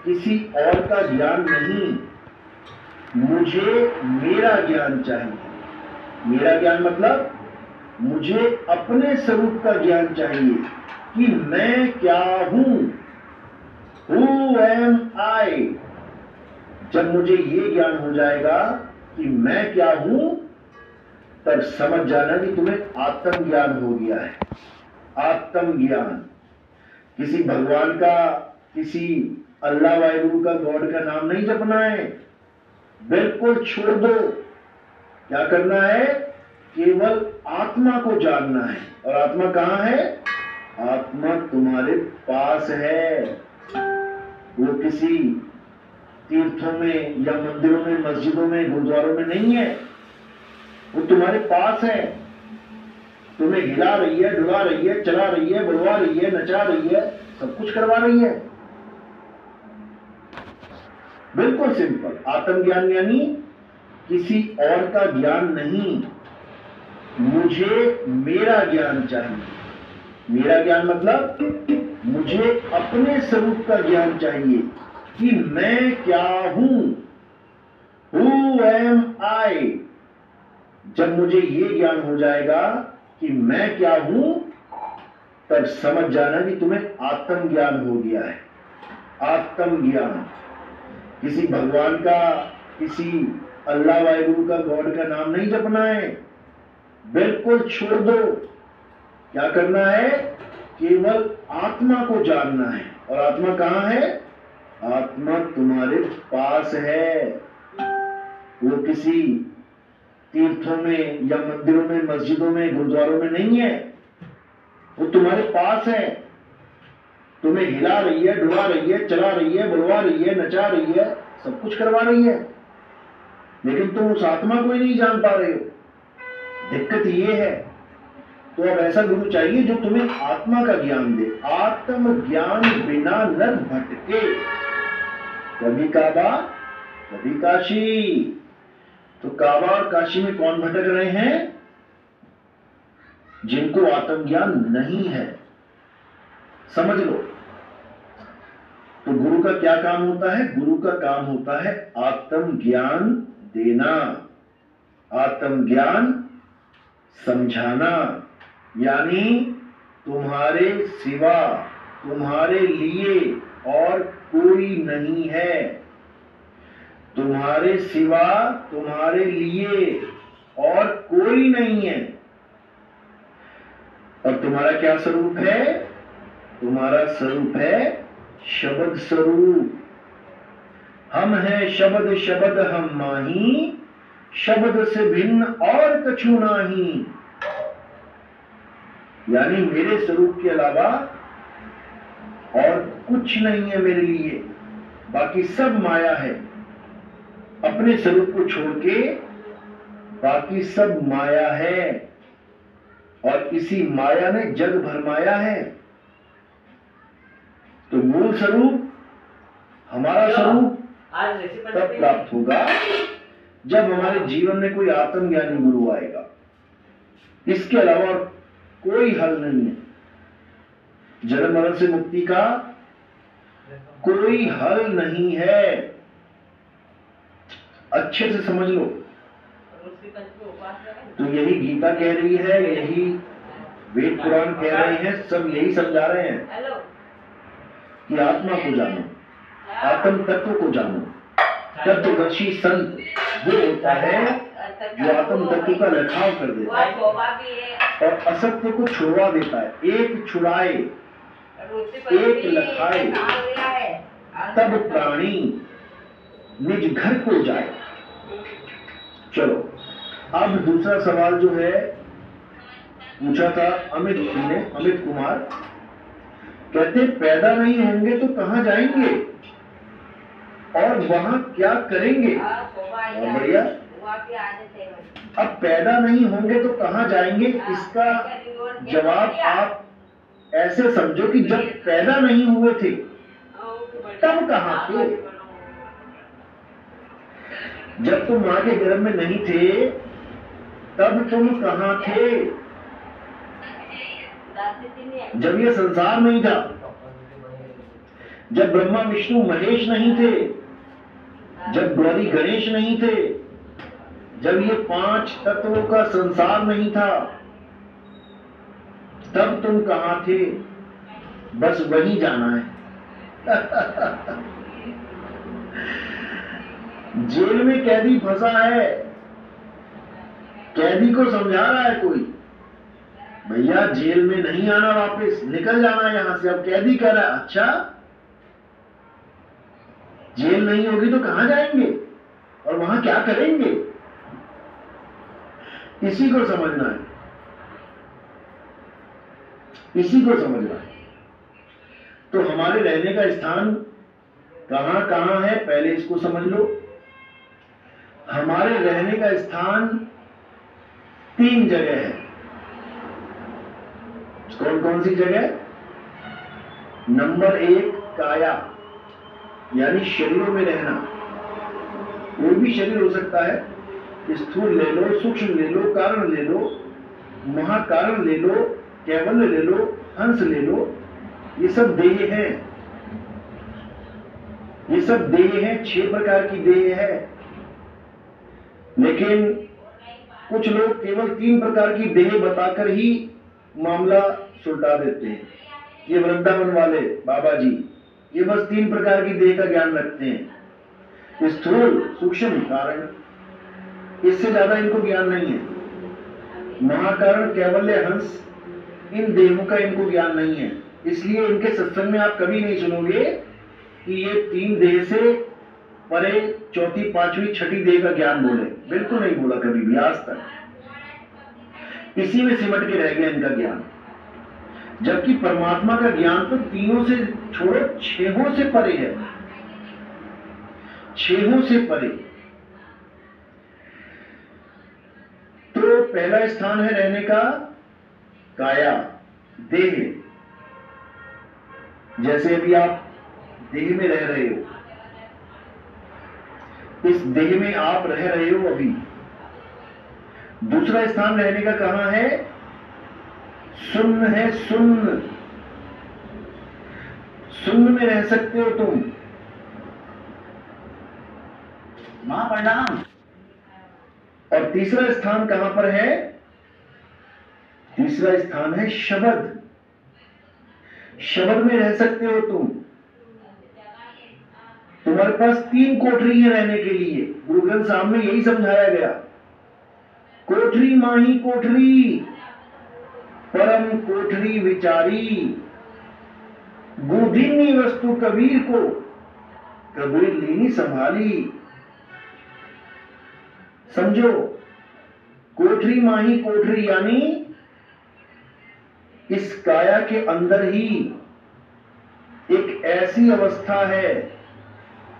किसी और का ज्ञान नहीं, मुझे मेरा ज्ञान चाहिए। मेरा ज्ञान मतलब मुझे अपने स्वरूप का ज्ञान चाहिए कि मैं क्या हूं। Who am I? जब मुझे ये ज्ञान हो जाएगा कि मैं क्या हूं, तब समझ जाना कि तुम्हें आत्मज्ञान हो गया है। आत्मज्ञान। किसी भगवान का, किसी अल्लाह वाहिगुरु का, गॉड का नाम नहीं जपना है, बिल्कुल छोड़ दो। क्या करना है? केवल आत्मा को जानना है। और आत्मा कहां है? आत्मा तुम्हारे पास है। वो किसी तीर्थों में या मंदिरों में, मस्जिदों में, गुरुद्वारों में नहीं है, वो तुम्हारे पास है। तुम्हें हिला रही है, डुला रही है, चला रही है, बुलवा रही है, नचा रही है, सब कुछ करवा रही है। बिल्कुल सिंपल। आत्मज्ञान यानी किसी और का ज्ञान नहीं, मुझे मेरा ज्ञान चाहिए। मेरा ज्ञान मतलब मुझे अपने स्वरूप का ज्ञान चाहिए कि मैं क्या हूं। Who am I? जब मुझे ये ज्ञान हो जाएगा कि मैं क्या हूं, तब समझ जाना कि तुम्हें आत्मज्ञान हो गया है। आत्मज्ञान। किसी भगवान का, किसी अल्लाह वाहिगुरु का, गॉड का नाम नहीं जपना है, बिल्कुल छोड़ दो। क्या करना है? केवल आत्मा को जानना है। और आत्मा कहां है? आत्मा तुम्हारे पास है। वो किसी तीर्थों में या मंदिरों में, मस्जिदों में, गुरुद्वारों में नहीं है, वो तुम्हारे पास है। तुम्हें हिला रही है, डुला रही है, चला रही है, बुलवा रही है, नचा रही है, सब कुछ करवा रही है, लेकिन तुम उस आत्मा को ही नहीं जान पा रहे हो। दिक्कत ये है। तो अब ऐसा गुरु चाहिए जो तुम्हें आत्मा का ज्ञान दे। आत्म ज्ञान बिना नर भटके। कभी काबा, कभी काशी। तो काबा और काशी में कौन भटक रहे हैं? जिनको आत्मज्ञान नहीं है। समझ लो। तो गुरु का क्या काम होता है? गुरु का काम होता है आत्मज्ञान देना, आत्मज्ञान समझाना। यानी तुम्हारे सिवा, तुम्हारे लिए और कोई नहीं है। तुम्हारे सिवा, तुम्हारे लिए और कोई नहीं है। और तुम्हारा क्या स्वरूप है? तुम्हारा स्वरूप है शब्द स्वरूप। हम हैं शब्द, शब्द हम माही, शब्द से भिन्न और कछु नाही। यानी मेरे स्वरूप के अलावा और कुछ नहीं है मेरे लिए, बाकी सब माया है। अपने स्वरूप को छोड़ के बाकी सब माया है, और इसी माया ने जग भरमाया है। तो मूल स्वरूप, हमारा स्वरूप तब प्राप्त होगा जब हमारे जीवन में कोई आत्मज्ञानी गुरु आएगा। इसके अलावा और कोई हल नहीं है। जन्म मरण से मुक्ति का कोई हल नहीं है। अच्छे से समझ लो। तो यही गीता कह रही है, यही वेद पुराण कह रहे हैं, सब यही समझा रहे हैं कि आत्मा को जानो, आत्म तत्व को जानो। तत्वदर्शी संत वो होता है जो आत्म तत्व का रखाव कर देता है और असत्य को छुड़वा देता है। एक छुड़ाए, एक लखाए, तब प्राणी निज घर को जाए। चलो, अब दूसरा सवाल जो है पूछा था अमित जी ने, अमित कुमार, कहते पैदा नहीं होंगे तो कहां जाएंगे और वहां क्या करेंगे? बढ़िया। अब पैदा नहीं होंगे तो कहां जाएंगे, इसका जवाब आप ऐसे समझो कि जब पैदा नहीं हुए थे तब कहां थे? जब तुम मां के गर्भ में नहीं थे तब तुम कहां थे? जब ये संसार नहीं था, जब ब्रह्मा विष्णु महेश नहीं थे, जब गौरी गणेश नहीं थे, जब ये 5 तत्वों का संसार नहीं था, तब तुम कहां थे? बस वही जाना है। जेल में कैदी फंसा है, कैदी को समझा रहा है कोई, भैया जेल में नहीं आना, वापस निकल जाना है यहां से। अब कैदी कह रहा है अच्छा जेल नहीं होगी तो कहां जाएंगे और वहां क्या करेंगे? इसी को समझना है, इसी को समझना है। तो हमारे रहने का स्थान कहां कहां है, पहले इसको समझ लो। हमारे रहने का स्थान 3 जगह है। कौन कौन सी जगह? नंबर 1 काया, यानी शरीरों में रहना। कोई भी शरीर हो सकता है, स्थूल ले लो, सूक्ष्म ले लो, कारण ले लो, महाकारण ले लो, कैवल्य ले लो, हंस ले लो, ये सब देह हैं, ये सब देह हैं। 6 प्रकार की देह है, लेकिन कुछ लोग केवल 3 प्रकार की देह बताकर ही मामला सुलटा देते हैं। ये वृंदावन वाले बाबा जी, ये बस 3 प्रकार की देह का ज्ञान रखते हैं, स्थूल, सूक्ष्म, कारण, इससे ज्यादा इनको ज्ञान नहीं है। महाकारण, कैवल्य, हंस, इन देहों का इनको ज्ञान नहीं है। इसलिए इनके सत्संग में आप कभी नहीं सुनोगे कि ये 3 देह से परे 4ठी, 5वीं, 6ठी देह का ज्ञान बोले। बिल्कुल नहीं बोला कभी भी आज तक। इसी में सिमट के रह गया इनका ज्ञान। जबकि परमात्मा का ज्ञान तो तीनों से छोड़ो, 6हों से परे है, 6हों से परे। तो पहला स्थान है रहने का काया, देह। जैसे अभी आप देह में रह रहे हो, इस देह में आप रह रहे हो अभी। दूसरा स्थान रहने का कहां है? शून्य है, शून्य। शून्य में रह सकते हो तुम। मां प्रणाम। और तीसरा स्थान कहां पर है? तीसरा स्थान है शब्द। शब्द में रह सकते हो तुम। तुम्हारे पास 3 कोठरी है रहने के लिए। गुरु ग्रंथ साहब में यही समझाया गया। कोठरी माही कोठरी, परम कोठरी विचारी, बुधिनी वस्तु कबीर को, कबीर लीनी संभाली। समझो, कोठरी माही कोठरी यानी इस काया के अंदर ही एक ऐसी अवस्था है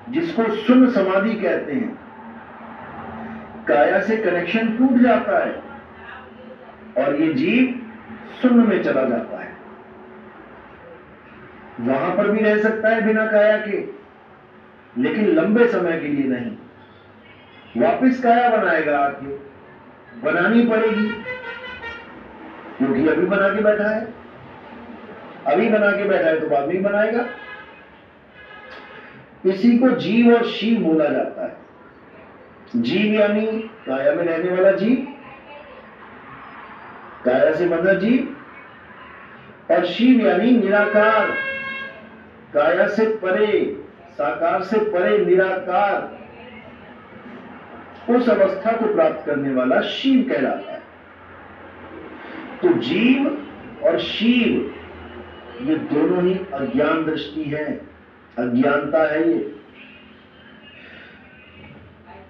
जिसको शून्य समाधि कहते हैं। काया से कनेक्शन टूट जाता है और ये जीव शून्य में चला जाता है। वहां पर भी रह सकता है बिना काया के, लेकिन लंबे समय के लिए नहीं। वापिस काया बनाएगा आके, बनानी पड़ेगी, क्योंकि अभी बना के बैठा है। अभी बना के बैठा है तो बाद में बनाएगा। इसी को जीव और शिव बोला जाता है। जीव यानी काया में रहने वाला जीव, काया से बंधा जीव, और शिव यानी निराकार, काया से परे, साकार से परे निराकार, उस अवस्था को प्राप्त करने वाला शिव कहलाता है। तो जीव और शिव ये दोनों ही अज्ञान दृष्टि है, अज्ञानता है ये।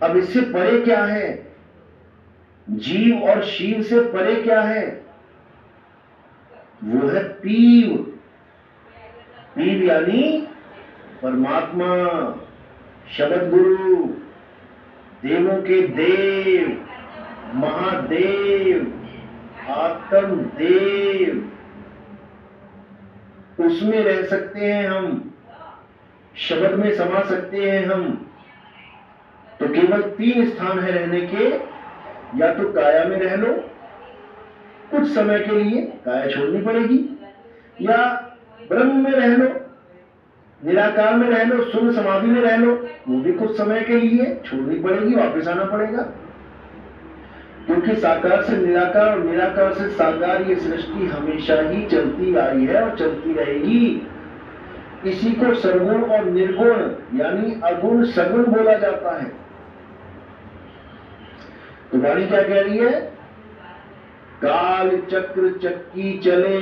अब इससे परे क्या है? जीव और शिव से परे क्या है? वो है पीव। पीव यानी परमात्मा, शब्द गुरु, देवों के देव, महादेव, आत्म देव। उसमें रह सकते हैं हम, शब्द में समा सकते हैं हम। तो केवल 3 स्थान है रहने के। या तो काया में रह लो कुछ समय के लिए, काया छोड़नी पड़ेगी, या ब्रह्म में रह लो, निराकार में रह लो, शून्य समाधि में रह लो, वो भी कुछ समय के लिए छोड़नी पड़ेगी, वापस आना पड़ेगा। क्योंकि साकार से निराकार और निराकार से साकार ये सृष्टि हमेशा ही चलती आई है और चलती रहेगी। इसी को सर्वगुण और निर्गुण यानी अगुण सगुण बोला जाता है। तो वाणी क्या कह रही है? काल चक्र चक्की चले,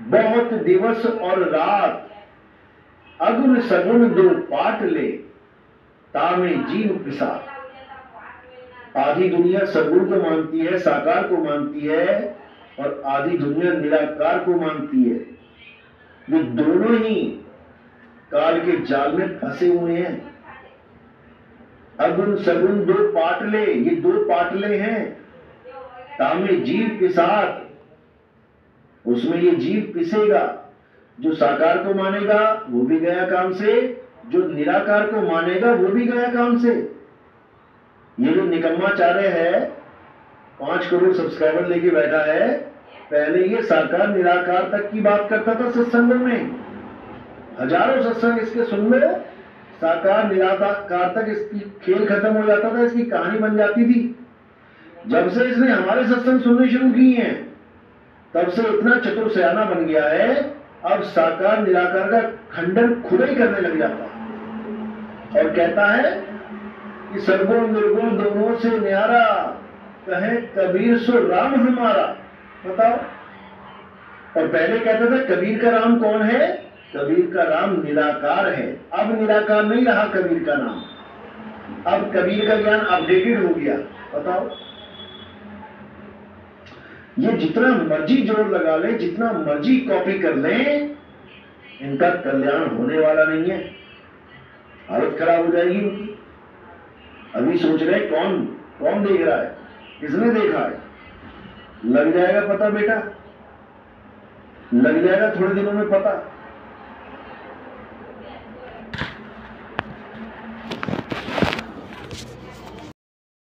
बहुत दिवस और रात, अगुण सगुण दो पाट ले, तामे जीव पिसा। आधी दुनिया सगुण को मानती है, साकार को मानती है, और आधी दुनिया निराकार को मानती है। ये दोनों ही काल के जाल में फंसे हुए हैं। अगुण सगुण दो पाटले, ये दो पाटले हैं। तामे जीव पिसात, उसमें ये जीव पिसेगा। जो साकार को मानेगा वो भी गया काम से, जो निराकार को मानेगा वो भी गया काम से। ये जो निकम्माचार्य है 5 करोड़ सब्सक्राइबर लेके बैठा है, पहले ये साकार निराकार तक की बात करता था सत्संगों में। हजारों सत्संग इसके सुन लो, साकार निराकार तक इसकी खेल खत्म हो जाता था, इसकी कहानी बन जाती थी। जब से इसने हमारे सत्संग सुनने शुरू किए हैं तब से इतना चतुर सयाना बन गया है, अब साकार निराकार का खंडन खुद ही करने लग जाता है और कहता है कि सर्वगुण निर्गुण दोनों से न्यारा, कहे कबीर सो राम हमारा। बताओ। और पहले कहता था कबीर का राम कौन है? कबीर का राम निराकार है। अब निराकार नहीं रहा कबीर का नाम, अब कबीर का ज्ञान अपडेटेड हो गया। बताओ। ये जितना मर्जी जोर लगा ले, जितना मर्जी कॉपी कर लें, इनका कल्याण होने वाला नहीं है। हालत खराब हो जाएगी इनकी। अभी सोच रहे कौन कौन देख रहा है, किसने देखा है। लग जाएगा पता बेटा, लग जाएगा थोड़े दिनों में पता।